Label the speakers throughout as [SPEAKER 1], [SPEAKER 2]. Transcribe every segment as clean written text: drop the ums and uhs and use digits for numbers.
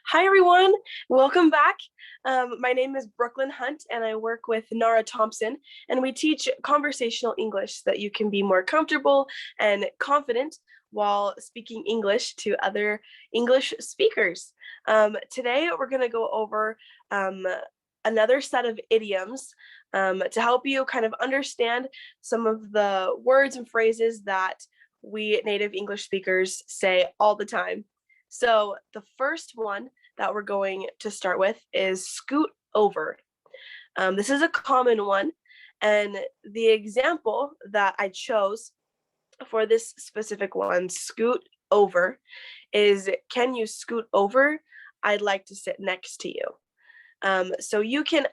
[SPEAKER 1] Hi, everyone. Welcome back. My name is Brooklyn Hunt, and I work with Nara Thompson, and we teach conversational English so that you can be more comfortable and confident while speaking English to other English speakers. Today, we're going to go over another set of idioms to help you kind of understand some of the words and phrases that we native English speakers say all the time. So the first one that we're going to start with is scoot over. This is a common one, and the example that I chose for this specific one, scoot over, is can you scoot over? I'd like to sit next to you. So you can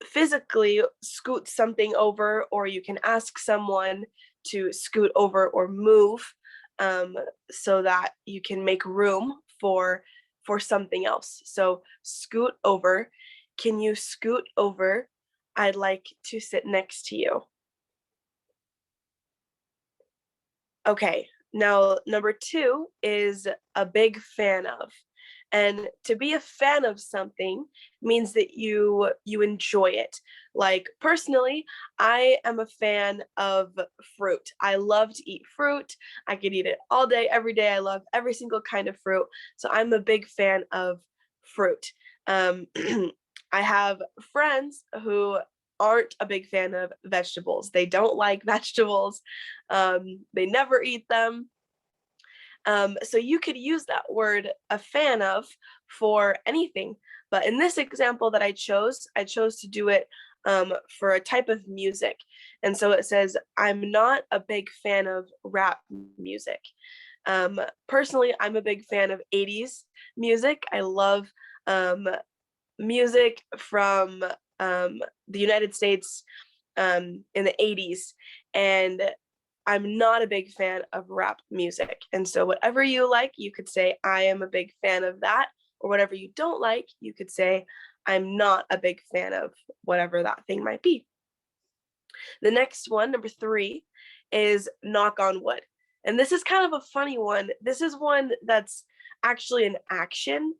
[SPEAKER 1] physically scoot something over, or you can ask someone to scoot over or move so that you can make room for something else. So scoot over. Can you scoot over? I'd like to sit next to you. Okay, now number two is a big fan of. And to be a fan of something means that you enjoy it. Like personally, I am a fan of fruit. I love to eat fruit. I could eat it all day, every day. I love every single kind of fruit. So I'm a big fan of fruit. Um, I have friends who aren't a big fan of vegetables. They don't like vegetables. They never eat them. So you could use that word a fan of for anything. But in this example that I chose to do it for a type of music. And so it says, I'm not a big fan of rap music. Personally, I'm a big fan of 80s music. I love music from the United States in the 80s. And I'm not a big fan of rap music. And so whatever you like, you could say, I am a big fan of that. Or whatever you don't like, you could say, I'm not a big fan of whatever that thing might be. The next one, number three, is knock on wood. And this is kind of a funny one. This is one that's actually an action,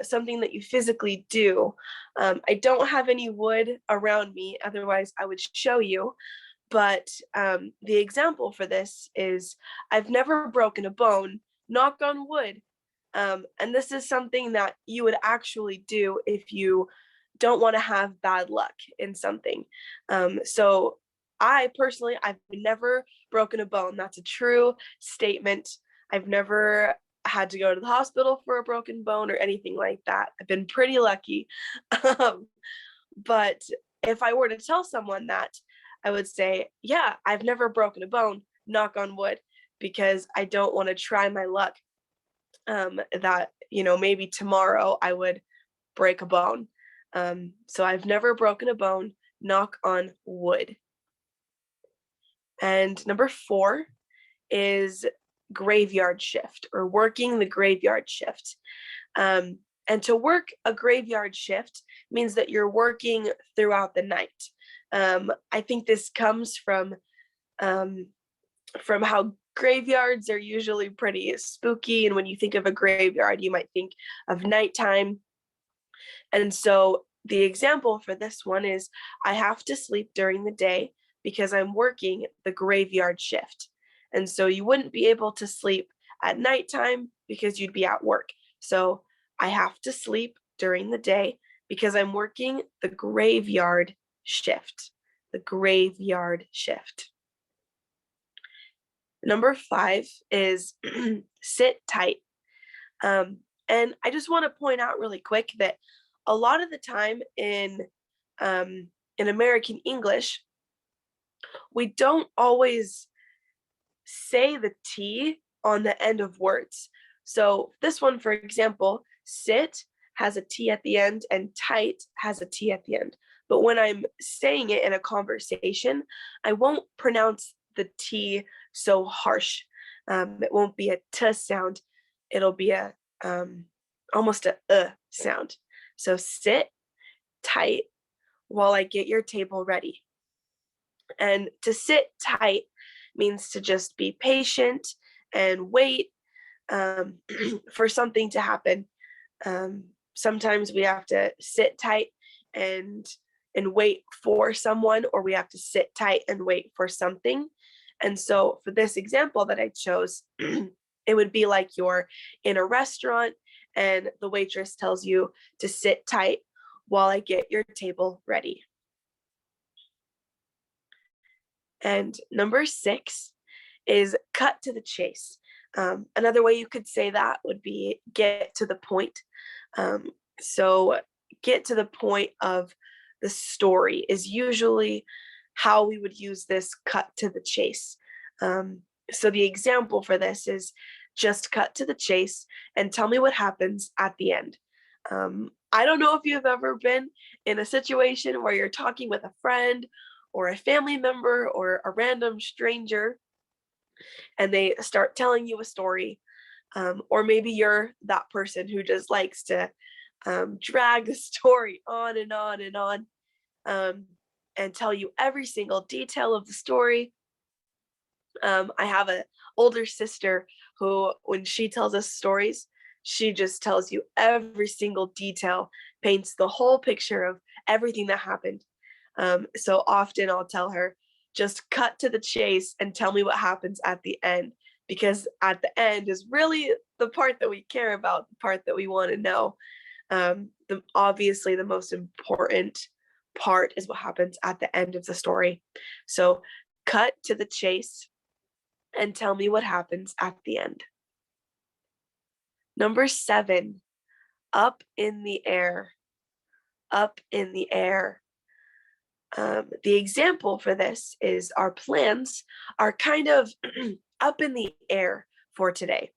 [SPEAKER 1] something that you physically do. I don't have any wood around me, otherwise I would show you. But the example for this is, I've never broken a bone, knock on wood. And this is something that you would actually do if you don't want to have bad luck in something. So I personally, I've never broken a bone. That's a true statement. I've never had to go to the hospital for a broken bone or anything like that. I've been pretty lucky. But if I were to tell someone that, I would say, yeah, I've never broken a bone, knock on wood, because I don't want to try my luck that, maybe tomorrow I would break a bone. So I've never broken a bone, knock on wood. And number four is graveyard shift, or working the graveyard shift. And to work a graveyard shift means that you're working throughout the night. I think this comes from how graveyards are usually pretty spooky, and when you think of a graveyard, you might think of nighttime. And so the example for this one is, I have to sleep during the day because I'm working the graveyard shift. And so you wouldn't be able to sleep at nighttime because you'd be at work. So I have to sleep during the day because I'm working the graveyard shift. The graveyard shift. Number five is sit tight. And I just want to point out really quick that a lot of the time in American English, we don't always say the T on the end of words. So this one, for example, sit has a T at the end and tight has a T at the end. But when I'm saying it in a conversation, I won't pronounce the T so harsh. It won't be a T sound. It'll be a almost a sound. So sit tight while I get your table ready. And to sit tight means to just be patient and wait for something to happen. Sometimes we have to sit tight and wait for someone, or we have to sit tight and wait for something. And so for this example that I chose, it would be like you're in a restaurant and the waitress tells you to sit tight while I get your table ready. And number 6 is cut to the chase. Another way you could say that would be get to the point. So get to the point of the story is usually how we would use this cut to the chase. So the example for this is just cut to the chase and tell me what happens at the end. I don't know if you've ever been in a situation where you're talking with a friend or a family member or a random stranger and they start telling you a story. Or maybe you're that person who just likes to drag the story on and on and on, and tell you every single detail of the story. I have an older sister who, when she tells us stories, she just tells you every single detail, paints the whole picture of everything that happened. So often I'll tell her, just cut to the chase and tell me what happens at the end, because at the end is really the part that we care about, the part that we want to know. Obviously the most important part is what happens at the end of the story. So cut to the chase and tell me what happens at the end. Number 7, up in the air. Up in the air. The example for this is our plans are kind of up in the air for today.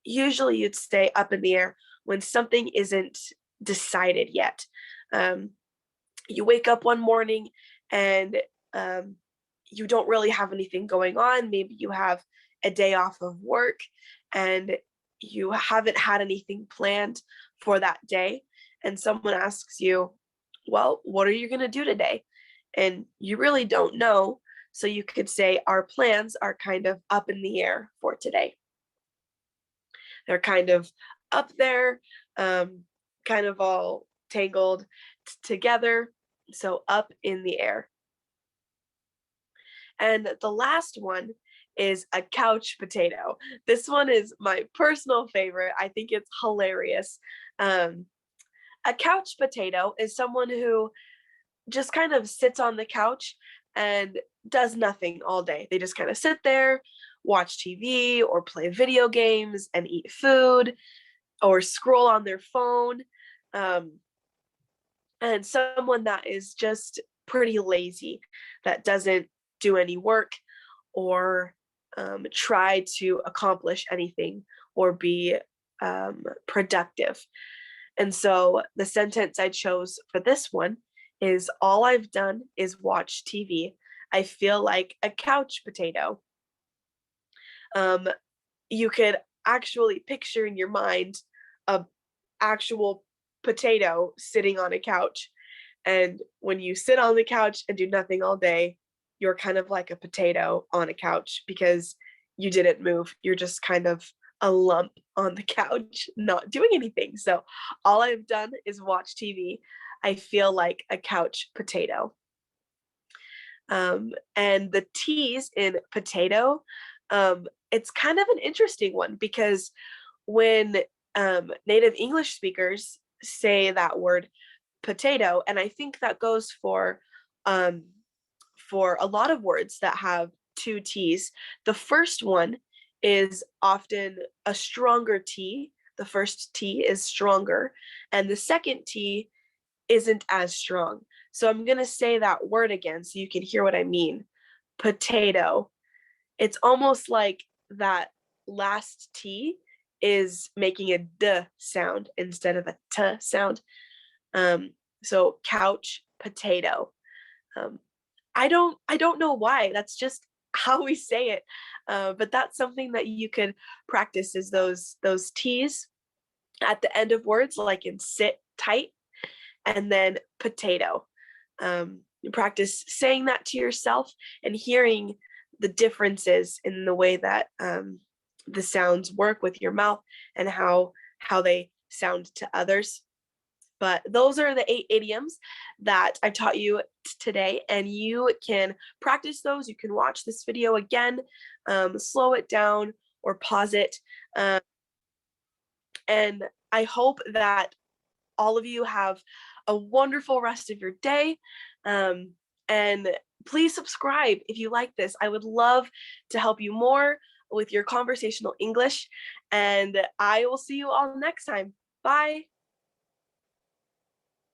[SPEAKER 1] Usually you'd stay up in the air when something isn't decided yet. You wake up one morning and you don't really have anything going on. Maybe you have a day off of work and you haven't had anything planned for that day. And someone asks you, well, what are you going to do today? And you really don't know. So you could say our plans are kind of up in the air for today. They're kind of up there, kind of all tangled together. So up in the air. And the last one is a couch potato. This one is my personal favorite. I think it's hilarious. A couch potato is someone who just kind of sits on the couch and does nothing all day. They just kind of sit there, watch TV or play video games and eat food or scroll on their phone. And someone that is just pretty lazy, that doesn't do any work or try to accomplish anything or be productive. And so the sentence I chose for this one is, all I've done is watch TV. I feel like a couch potato. You could actually picture in your mind a actual potato sitting on a couch. And when you sit on the couch and do nothing all day, you're kind of like a potato on a couch because you didn't move. You're just kind of a lump on the couch, not doing anything. So all I've done is watch TV. I feel like a couch potato. And the T's in potato, it's kind of an interesting one because when native English speakers say that word potato, and I think that goes for a lot of words that have 2 T's. The first one is often a stronger T. The first T is stronger, and the second T isn't as strong. So I'm going to say that word again so you can hear what I mean. Potato. It's almost like that last T is making a D sound instead of a T sound. So couch potato. I don't know why. That's just how we say it. But that's something that you could practice, is those T's at the end of words, like in sit tight, and then potato. You practice saying that to yourself and hearing the differences in the way that the sounds work with your mouth and how they sound to others. But those are the 8 idioms that I taught you today, and you can practice those. You can watch this video again, slow it down or pause it. And I hope that all of you have a wonderful rest of your day. And please subscribe if you like this. I would love to help you more with your conversational English. And I will see you all next time. Bye.